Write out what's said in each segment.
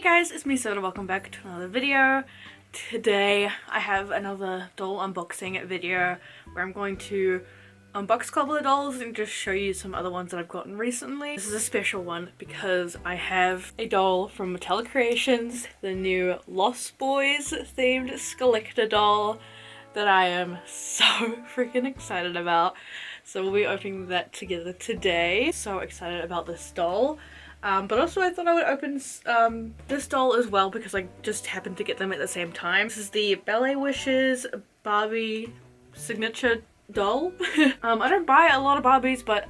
guys, it's me Soda. Welcome back to another video. Today I have another doll unboxing video where I'm going to unbox a couple of dolls and just show you some other ones that I've gotten recently. This is a special one because I have a doll from Mattel Creations, the new Lost Boys themed SKULLECTOR doll that I am so freaking excited about. So we'll be opening that together today. So excited about this doll. But also I thought I would open this doll as well because I just happened to get them at the same time. This is the Ballet Wishes Barbie signature doll. I don't buy a lot of Barbies, but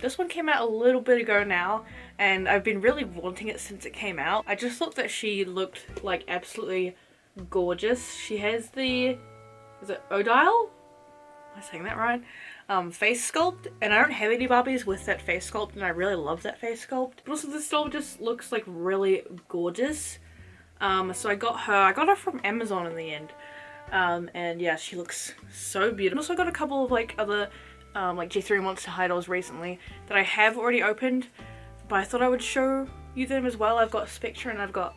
this one came out a little bit ago now and I've been really wanting it since it came out. I just thought that she looked like absolutely gorgeous. She has the, is it Odile? Am I saying that right? Face sculpt, and I don't have any Barbies with that face sculpt and I really love that face sculpt. But also this doll just looks like really gorgeous. So I got her from Amazon in the end. And yeah, she looks so beautiful. I also got a couple of like other like G3 Monster High dolls recently that I have already opened, but I thought I would show you them as well. I've got Spectre and I've got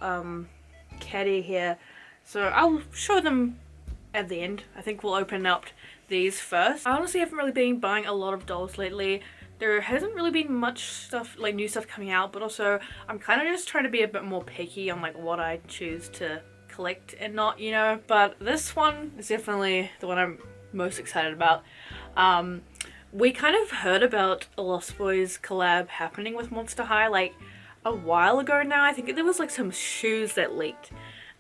Caddy here, so I'll show them at the end. I think we'll open up these first. I honestly haven't really been buying a lot of dolls lately. There hasn't really been much stuff, like new stuff coming out, but also I'm kind of just trying to be a bit more picky on like what I choose to collect and not, you know. But this one is definitely the one I'm most excited about. We kind of heard about a Lost Boys collab happening with Monster High like a while ago now. I think there was like some shoes that leaked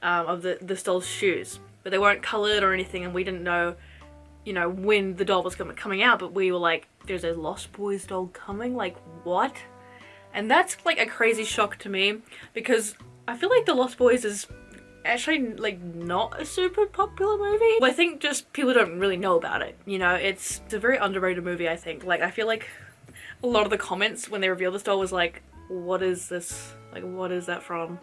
of this doll's shoes, but they weren't colored or anything and we didn't know, you know, when the doll was coming out, but we were like, there's a Lost Boys doll coming, like what? And that's like a crazy shock to me because I feel like the Lost Boys is actually like not a super popular movie. Well, I think just people don't really know about it, you know. It's a very underrated movie, I think. Like I feel like a lot of the comments when they revealed this doll was like, what is this? Like what is that from?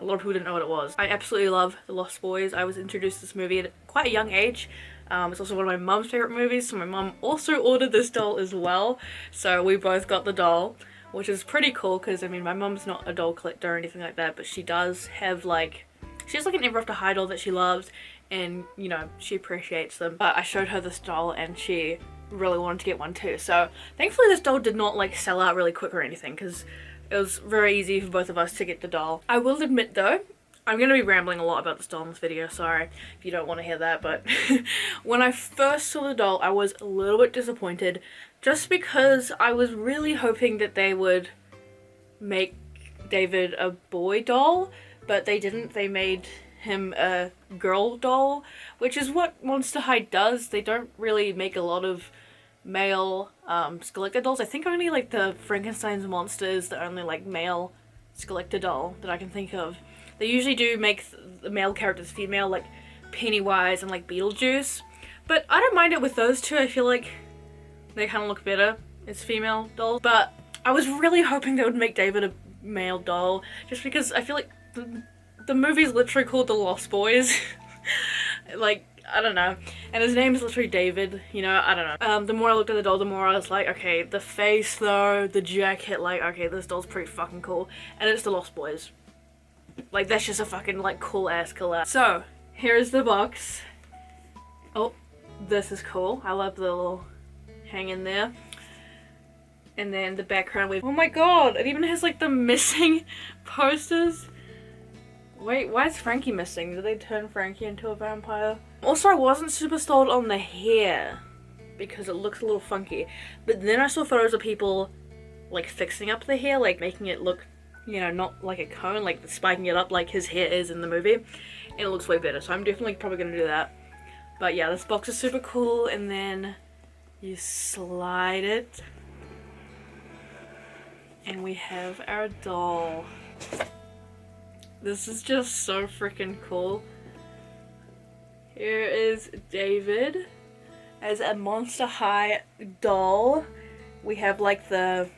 A lot of people didn't know what it was. I absolutely love The Lost Boys. I was introduced to this movie at quite a young age. It's also one of my mum's favorite movies, so my mum also ordered this doll as well. So we both got the doll, which is pretty cool because, I mean, my mum's not a doll collector or anything like that, but she does have like, she has like an Ever After High doll that she loves and, you know, she appreciates them. But I showed her this doll and she really wanted to get one too. So thankfully this doll did not like sell out really quick or anything because it was very easy for both of us to get the doll. I will admit though, I'm going to be rambling a lot about this doll in this video, sorry if you don't want to hear that, but when I first saw the doll I was a little bit disappointed just because I was really hoping that they would make David a boy doll, but they didn't. They made him a girl doll, which is what Monster High does. They don't really make a lot of male SKULLECTOR dolls. I think only like the Frankenstein's monster is the only like male SKULLECTOR doll that I can think of. They usually do make the male characters female, like Pennywise and like Beetlejuice, but I don't mind it with those two. I feel like they kind of look better as female dolls, but I was really hoping they would make David a male doll just because I feel like the movie's literally called The Lost Boys. Like, I don't know. And his name is literally David, you know, I don't know. The more I looked at the doll, the more I was like, okay, the face though, the jacket, like, okay, this doll's pretty fucking cool. And it's The Lost Boys. Like, that's just a fucking, like, cool-ass collab. So, here's the box. Oh, this is cool. I love the little hang in there. And then the background with, oh my god, it even has, like, the missing posters. Wait, why is Frankie missing? Did they turn Frankie into a vampire? Also, I wasn't super sold on the hair because it looks a little funky. But then I saw photos of people, like, fixing up the hair, like, making it look, you know, not like a cone, like spiking it up like his hair is in the movie. And it looks way better, so I'm definitely probably going to do that. But yeah, this box is super cool, and then you slide it. And we have our doll. This is just so freaking cool. Here is David as a Monster High doll. We have like the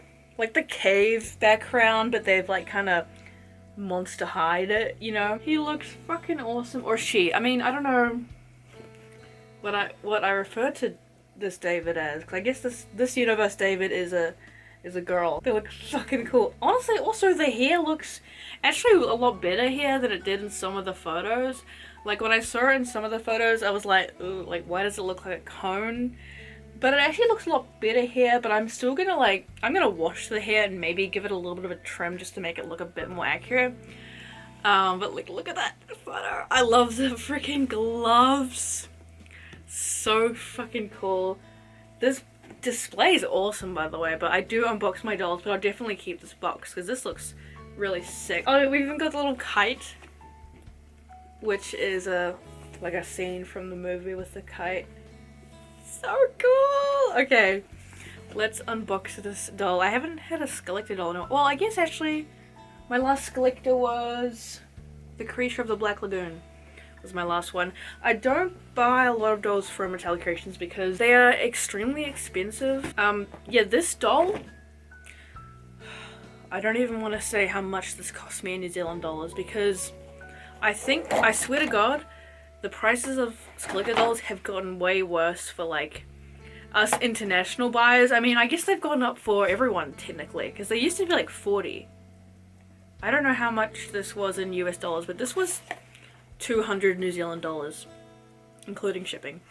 cave background, but they've like kind of Monster High'd it, you know. He looks fucking awesome, or she. I mean, I don't know what I refer to this David as, because I guess this universe David is a is a girl. They look fucking cool. Honestly, also the hair looks actually a lot better here than it did in some of the photos. Like when I saw it in some of the photos, I was like, ooh, like why does it look like a cone? But it actually looks a lot better here, but I'm still gonna I'm gonna wash the hair and maybe give it a little bit of a trim just to make it look a bit more accurate. But like, look at that photo. I love the freaking gloves. So fucking cool. This display is awesome, by the way, but I do unbox my dolls, but I'll definitely keep this box because this looks really sick. Oh, we even got the little kite, which is like a scene from the movie with the kite. So cool! Okay, let's unbox this doll. I haven't had a SKULLECTOR doll in a while. Well, I guess actually my last SKULLECTOR was the Creature of the Black Lagoon. Was my last one. I don't buy a lot of dolls from Metallic Creations because they are extremely expensive. Yeah, this doll, I don't even want to say how much this cost me in New Zealand dollars because I swear to God, the prices of SKULLECTOR dolls have gotten way worse for like us international buyers. I mean, I guess they've gone up for everyone technically because they used to be like 40. I don't know how much this was in US dollars, but this was 200 New Zealand dollars, including shipping.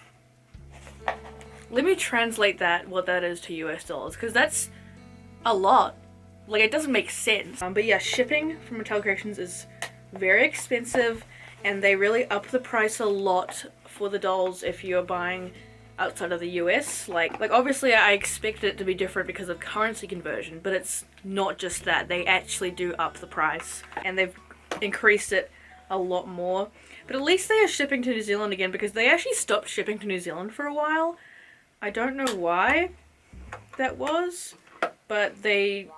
Let me translate what that is to US dollars, because that's a lot. Like, it doesn't make sense. But yeah, shipping from Metallic Creations is very expensive, and they really up the price a lot for the dolls if you're buying outside of the US. Like obviously I expect it to be different because of currency conversion, but it's not just that. They actually do up the price, and they've increased it a lot more. But at least they are shipping to New Zealand again, because they actually stopped shipping to New Zealand for a while. I don't know why that was, but they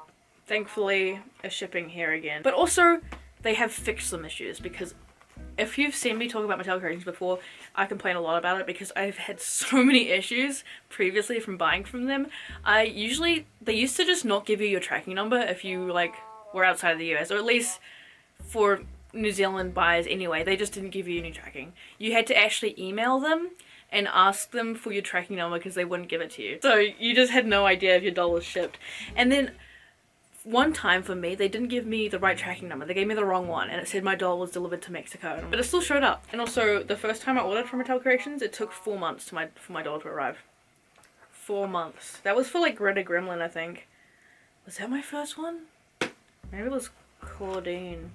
thankfully are shipping here again. But also they have fixed some issues, because if you've seen me talk about Metallic Creations before, I complain a lot about it because I've had so many issues previously from buying from them. They used to just not give you your tracking number if you like were outside of the US, or at least for New Zealand buyers anyway. They just didn't give you any tracking. You had to actually email them and ask them for your tracking number because they wouldn't give it to you. So you just had no idea if your doll was shipped. And then one time for me, they didn't give me the right tracking number. They gave me the wrong one, and it said my doll was delivered to Mexico. But it still showed up. And also, the first time I ordered from Metallic Creations, it took 4 months for my doll to arrive. 4 months. That was for like Greta Gremlin, I think. Was that my first one? Maybe it was Claudine.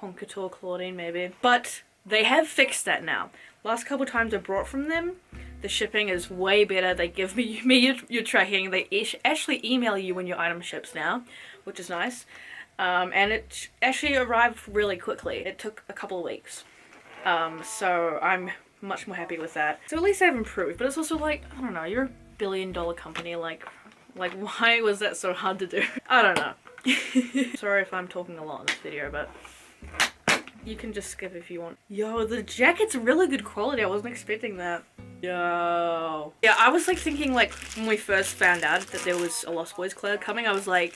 Honkator Claudine, maybe. But they have fixed that now. Last couple times I brought from them, the shipping is way better. They give me your tracking. They actually email you when your item ships now, which is nice. And it actually arrived really quickly. It took a couple of weeks. So I'm much more happy with that. So at least they've improved. But it's also like, I don't know, you're a billion-dollar company. Like why was that so hard to do? I don't know. Sorry if I'm talking a lot in this video, but you can just skip if you want. Yo, the jacket's really good quality. I wasn't expecting that. Yo. Yeah, I was like thinking like when we first found out that there was a Lost Boys collab coming, I was like,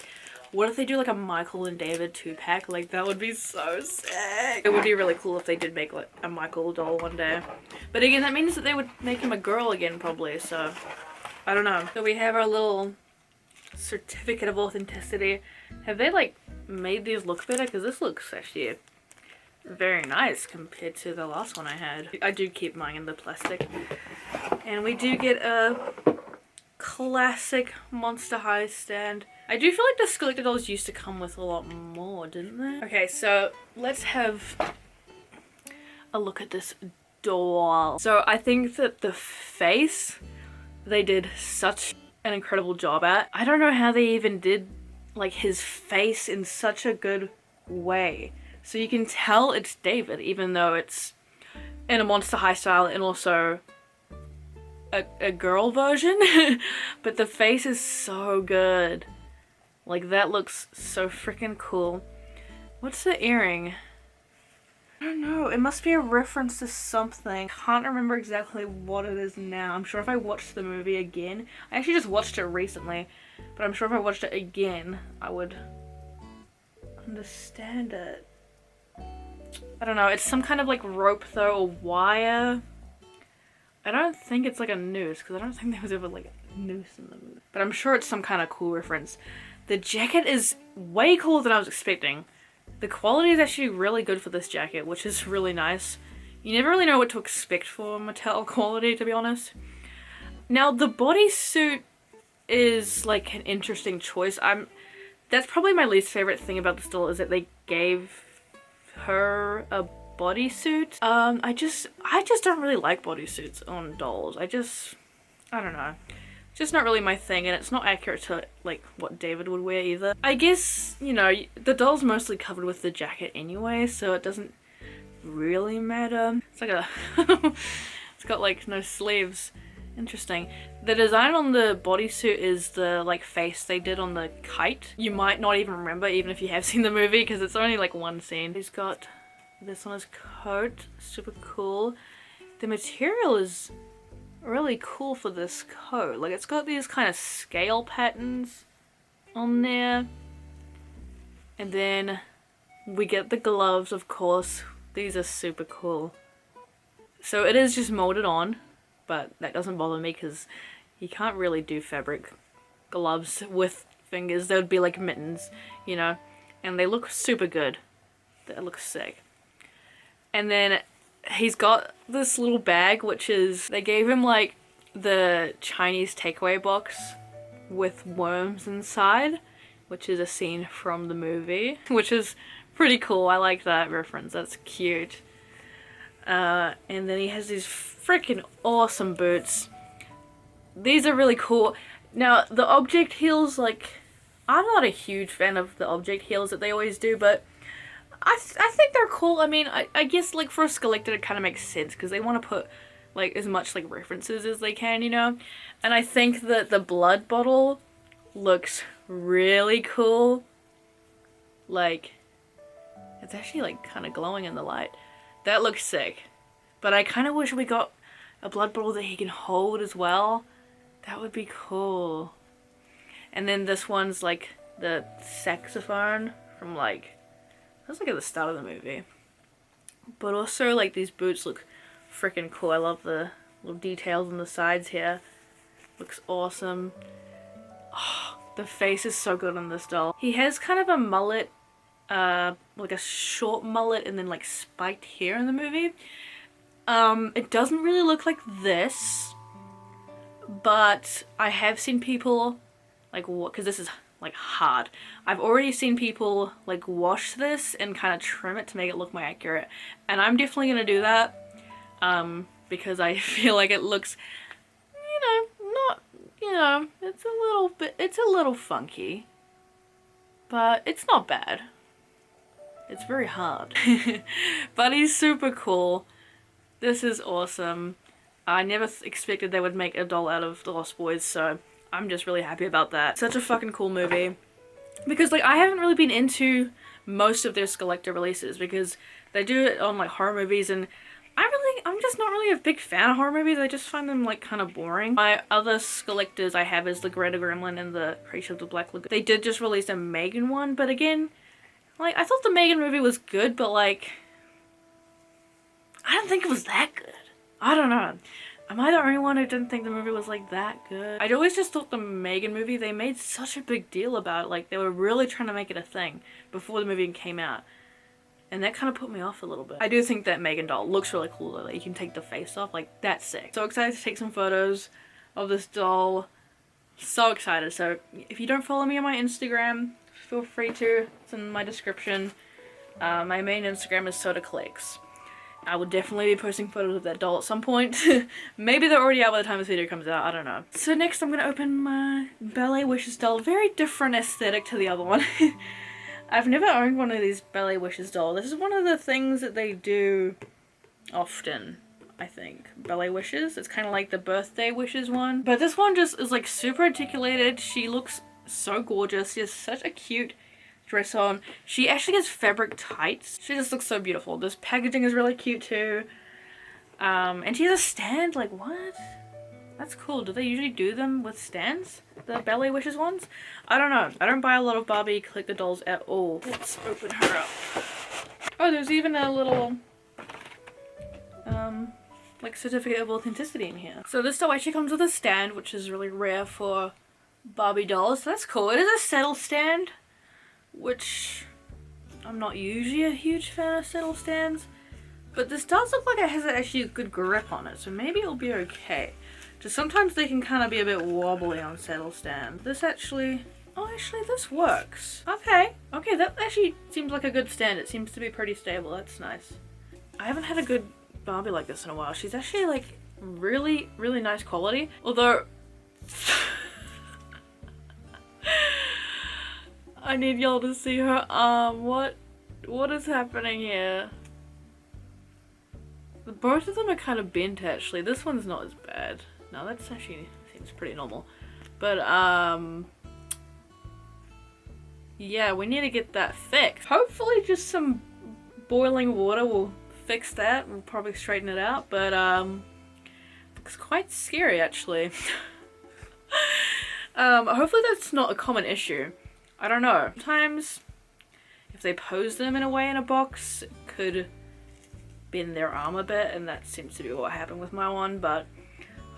what if they do like a Michael and David 2-pack? Like that would be so sick. It would be really cool if they did make like a Michael doll one day. But again, that means that they would make him a girl again probably, so I don't know. So we have our little certificate of authenticity. Have they like made these look better? Because this looks actually very nice compared to the last one I had. I do keep mine in the plastic. And we do get a classic Monster High stand. I do feel like the SKULLECTOR dolls used to come with a lot more, didn't they? Okay, so let's have a look at this doll. So I think that the face, they did such an incredible job at. I don't know how they even did like his face in such a good way. So you can tell it's David, even though it's in a Monster High style and also a girl version. But the face is so good. Like that looks so freaking cool. What's the earring? I don't know. It must be a reference to something. Can't remember exactly what it is now. I'm sure if I watched the movie again, I actually just watched it recently, but I'm sure if I watched it again, I would understand it. I don't know, it's some kind of like rope though, or wire. I don't think it's like a noose, because I don't think there was ever like noose in the movie. But I'm sure it's some kind of cool reference. The jacket is way cooler than I was expecting. The quality is actually really good for this jacket, which is really nice. You never really know what to expect for Mattel quality, to be honest. Now, the bodysuit is like an interesting choice. That's probably my least favorite thing about this doll, is that they gave her a bodysuit. I just don't really like bodysuits on dolls. I don't know. It's just not really my thing, and it's not accurate to like what David would wear either. I guess, you know, the doll's mostly covered with the jacket anyway, so it doesn't really matter. It's like a it's got like no sleeves. Interesting. The design on the bodysuit is the like face they did on the kite. You might not even remember, even if you have seen the movie, because it's only like one scene. He's got this on his coat. Super cool. The material is really cool for this coat. Like, it's got these kind of scale patterns on there. And then we get the gloves, of course. These are super cool. So it is just molded on. But that doesn't bother me because you can't really do fabric gloves with fingers. They would be like mittens, you know? And they look super good. That looks sick. And then he's got this little bag, which is, they gave him like the Chinese takeaway box with worms inside, which is a scene from the movie, which is pretty cool. I like that reference. That's cute. And then he has these freaking awesome boots. These are really cool. Now, the object heels, like, I'm not a huge fan of the object heels that they always do, but I think they're cool. I mean, I guess, like, for a SKULLECTOR, it kind of makes sense, because they want to put, like, as much, like, references as they can, you know? And I think that the blood bottle looks really cool. Like, it's actually, like, kind of glowing in the light. That looks sick. But I kind of wish we got a blood bottle that he can hold as well. That would be cool. And then this one's like the saxophone from like, that's like at the start of the movie. But also like these boots look freaking cool. I love the little details on the sides here. Looks awesome. Oh, the face is so good on this doll. He has kind of a mullet, like a short mullet and then like spiked hair in the movie. It doesn't really look like this, but I have seen people like, because this is like hard. I've already seen people like wash this and kind of trim it to make it look more accurate, and I'm definitely gonna do that, because I feel like it looks, it's a little funky, but it's not bad. It's very hard. But he's super cool. This is awesome. I never expected they would make a doll out of The Lost Boys, so I'm just really happy about that. Such a fucking cool movie. Because, like, I haven't really been into most of their SKULLECTOR releases, because they do it on, like, horror movies, and I'm just not really a big fan of horror movies. I just find them, like, kind of boring. My other SKULLECTORs I have is the Greta Gremlin and the Creature of the Black Lagoon. They did just release a Megan one, but again, like, I thought the Megan movie was good, but, like, I don't think it was that good. I don't know. Am I the only one who didn't think the movie was, like, that good? I'd always just thought the Megan movie, they made such a big deal about it. Like, they were really trying to make it a thing before the movie came out. And that kind of put me off a little bit. I do think that Megan doll looks really cool, though. Like, you can take the face off. Like, that's sick. So excited to take some photos of this doll. So excited. So if you don't follow me on my Instagram, feel free to. It's in my description. My main Instagram is SodaClicks. I will definitely be posting photos of that doll at some point. Maybe they're already out by the time this video comes out, I don't know. So next I'm going to open my Ballet Wishes doll. Very different aesthetic to the other one. I've never owned one of these Ballet Wishes doll. This is one of the things that they do often, I think. Ballet Wishes. It's kind of like the Birthday Wishes one. But this one just is like super articulated. She looks so gorgeous. She has such a cute dress on. She actually has fabric tights. She just looks so beautiful. This packaging is really cute too. And she has a stand. Like, what? That's cool. Do they usually do them with stands? The Ballet Wishes ones? I don't know. I don't buy a lot of Barbie collector dolls at all. Let's open her up. Oh, there's even a little like certificate of authenticity in here. So this doll actually comes with a stand, which is really rare for Barbie dolls. So that's cool. It is a settle stand, which I'm not usually a huge fan of settle stands, but this does look like it has actually a good grip on it, so maybe it'll be okay. Just sometimes they can kind of be a bit wobbly on settle stand. This actually, oh actually this works. Okay, that actually seems like a good stand. It seems to be pretty stable. That's nice. I haven't had a good Barbie like this in a while. She's actually like really, really nice quality. Although I need y'all to see her arm. What is happening here? Both of them are kind of bent actually. This one's not as bad. No, that's actually seems pretty normal. But yeah, we need to get that fixed. Hopefully just some boiling water will fix that. We'll probably straighten it out, but looks quite scary actually. Hopefully that's not a common issue. I don't know. Sometimes if they pose them in a way in a box, it could bend their arm a bit, and that seems to be what happened with my one, but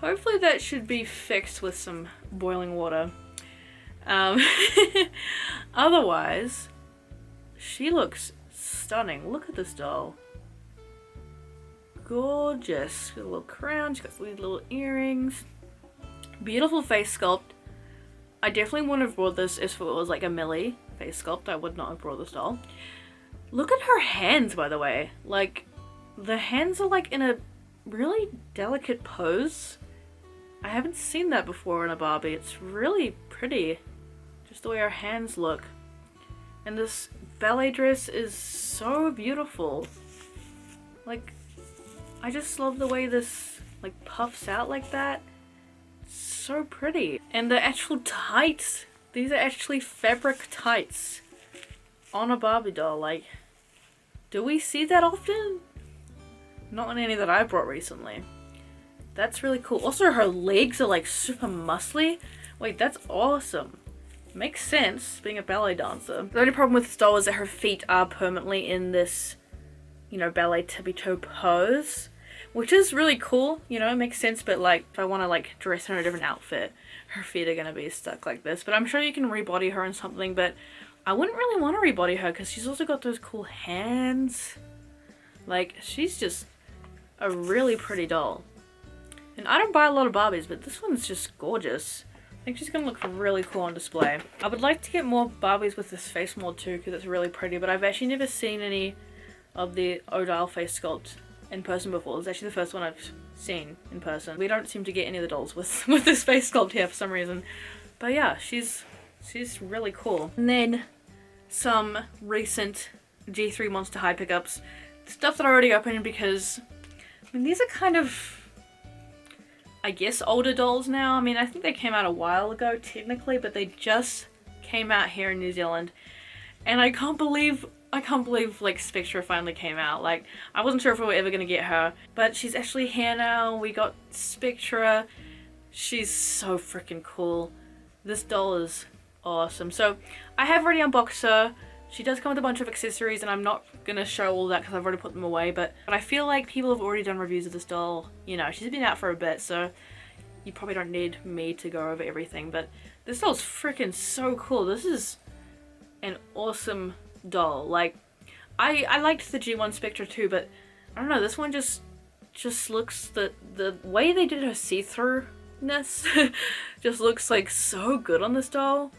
hopefully that should be fixed with some boiling water. Otherwise, she looks stunning. Look at this doll. Gorgeous. She's got a little crown, she's got these little earrings. Beautiful face sculpt. I definitely wouldn't have brought this if it was like a Millie face sculpt. I would not have brought this doll. Look at her hands, by the way. Like, the hands are like in a really delicate pose. I haven't seen that before in a Barbie. It's really pretty. Just the way her hands look. And this ballet dress is so beautiful. Like, I just love the way this like puffs out like that. So pretty. And the actual tights, these are actually fabric tights on a Barbie doll. Like, do we see that often? Not on any that I brought recently. That's really cool. Also, her legs are like super muscly. Wait, that's awesome. Makes sense, being a ballet dancer. The only problem with this doll is that her feet are permanently in this, you know, ballet tippy-toe pose. Which is really cool, you know, it makes sense, but like, if I want to like dress her in a different outfit, her feet are going to be stuck like this. But I'm sure you can rebody her in something, but I wouldn't really want to rebody her because she's also got those cool hands. Like, she's just a really pretty doll. And I don't buy a lot of Barbies, but this one's just gorgeous. I think she's going to look really cool on display. I would like to get more Barbies with this face mold too, because it's really pretty, but I've actually never seen any of the Odile face sculpt in person before. It's actually the first one I've seen in person. We don't seem to get any of the dolls with this face sculpt here for some reason. But yeah, she's really cool. And then some recent G3 Monster High pickups. Stuff that I already opened because, I mean, these are kind of, I guess, older dolls now. I mean, I think they came out a while ago technically, but they just came out here in New Zealand. And I can't believe like Spectra finally came out. Like, I wasn't sure if we were ever gonna get her, but she's actually here now. We got Spectra. She's so freaking cool. This doll is awesome. So I have already unboxed her. She does come with a bunch of accessories, and I'm not gonna show all that because I've already put them away, but I feel like people have already done reviews of this doll. You know, she's been out for a bit, so you probably don't need me to go over everything, but this doll's freaking so cool. This is an awesome doll. Like, I liked the G1 Spectra too, but I don't know, this one just looks, the way they did her see-throughness just looks like so good on this doll.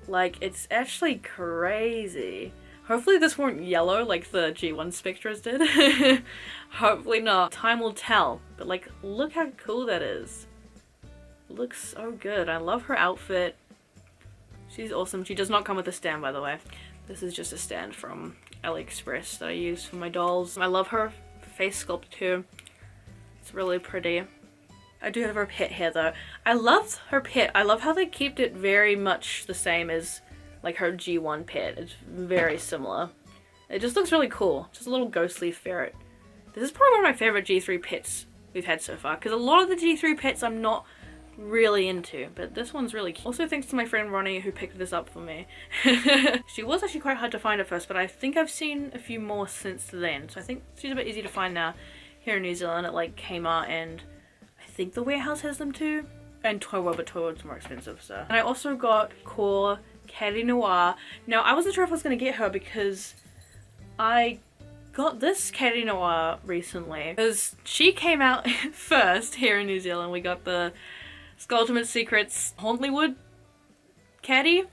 Like, it's actually crazy. Hopefully this won't yellow like the G1 Spectras did. Hopefully not. Time will tell. But like, look how cool that is. Looks so good. I love her outfit. She's awesome. She does not come with a stand, by the way. This is just a stand from AliExpress that I use for my dolls. I love her face sculpt too. It's really pretty. I do have her pet here though. I love her pet. I love how they kept it very much the same as like her G1 pet. It's very similar. It just looks really cool. Just a little ghostly ferret. This is probably one of my favorite G3 pets we've had so far, because a lot of the G3 pets I'm not really into, but this one's really cute. Also thanks to my friend Ronnie who picked this up for me. She was actually quite hard to find at first, but I think I've seen a few more since then, so I think she's a bit easy to find now. here in New Zealand at like Kmart, and I think the Warehouse has them too. And Toy World, but Toy World's more expensive, so. And I also got Core Caddy Noir. Now, I wasn't sure if I was going to get her because I got this Caddy Noir recently. Because she came out first here in New Zealand. We got the Skull Ultimate Secrets Hollywood Caddy.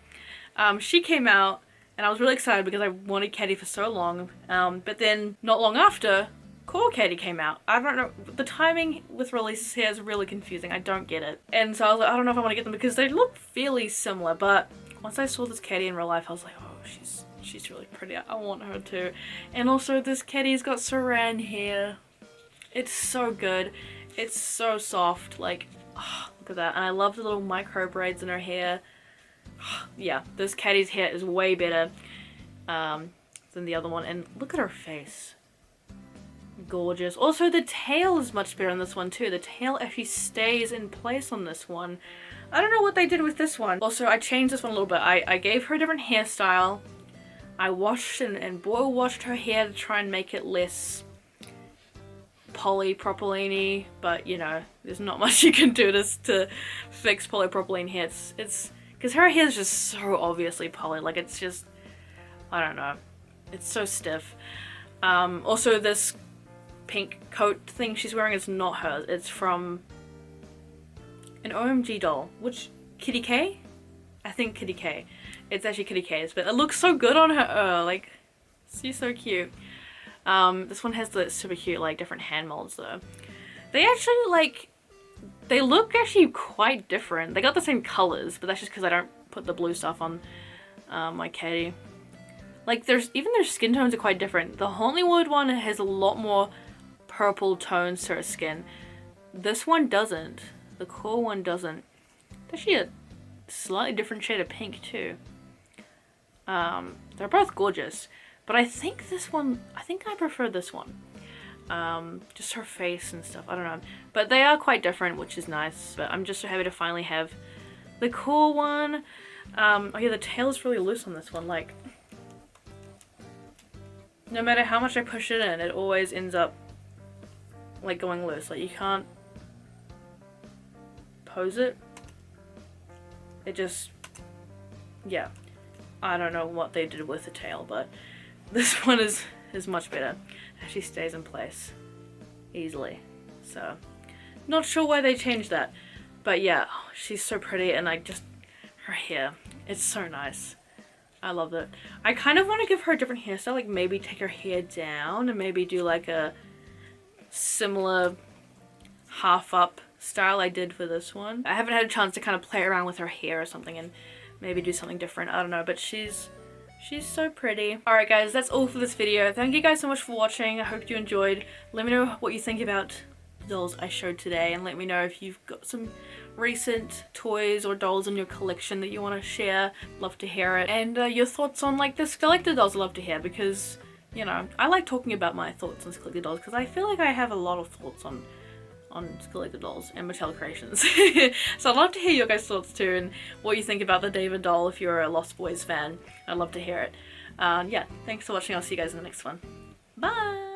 She came out and I was really excited because I wanted Caddy for so long. But then not long after, Core Caddy came out. I don't know, the timing with releases here is really confusing. I don't get it. And so I was like, I don't know if I want to get them because they look fairly similar, but once I saw this Caddy in real life, I was like, oh, she's really pretty. I want her too. And also this Caddy's got saran hair. It's so good. It's so soft. Like, oh, look at that. And I love the little micro braids in her hair. Yeah, this Caddy's hair is way better than the other one. And look at her face. Gorgeous. Also, the tail is much better on this one too. The tail actually stays in place on this one. I don't know what they did with this one. Also, I changed this one a little bit. I gave her a different hairstyle. I washed and boil washed her hair to try and make it less polypropylene-y, but you know, there's not much you can do to fix polypropylene hair. It's because her hair is just so obviously poly. Like, it's just, I don't know. It's so stiff. Also, this pink coat thing she's wearing is not hers. It's from an OMG doll. Which, Kitty K? I think Kitty K. It's actually Kitty K's, but it looks so good on her. Like, she's so cute. This one has the super cute, like, different hand molds though. They actually, like, they look actually quite different. They got the same colors, but that's just because I don't put the blue stuff on my Caddy. Like, their skin tones are quite different. The Hollywood one has a lot more purple tones to her skin. This one doesn't. The Core one doesn't. It's actually a slightly different shade of pink too. They're both gorgeous, but I think I prefer this one. Just her face and stuff, I don't know. But they are quite different, which is nice. But I'm just so happy to finally have the Core one. Oh yeah, the tail is really loose on this one. Like, no matter how much I push it in, it always ends up like going loose. Like, you can't pose it. It just, yeah. I don't know what they did with the tail, but this one is much better. It actually stays in place easily. So, not sure why they changed that. But yeah, she's so pretty, and her hair, it's so nice. I love it. I kind of want to give her a different hairstyle, like maybe take her hair down and maybe do like a similar half up style I did for this one. I haven't had a chance to kind of play around with her hair or something and maybe do something different. I don't know, but she's so pretty. Alright guys, that's all for this video. Thank you guys so much for watching. I hope you enjoyed. Let me know what you think about the dolls I showed today, and let me know if you've got some recent toys or dolls in your collection that you want to share. Love to hear it. And your thoughts on like the SKULLECTOR dolls, I love to hear, because, you know, I like talking about my thoughts on SKULLECTOR dolls because I feel like I have a lot of thoughts on SKULLECTOR dolls and Mattel creations. So I'd love to hear your guys' thoughts too, and what you think about the David doll if you're a Lost Boys fan. I'd love to hear it. Yeah, thanks for watching. I'll see you guys in the next one. Bye!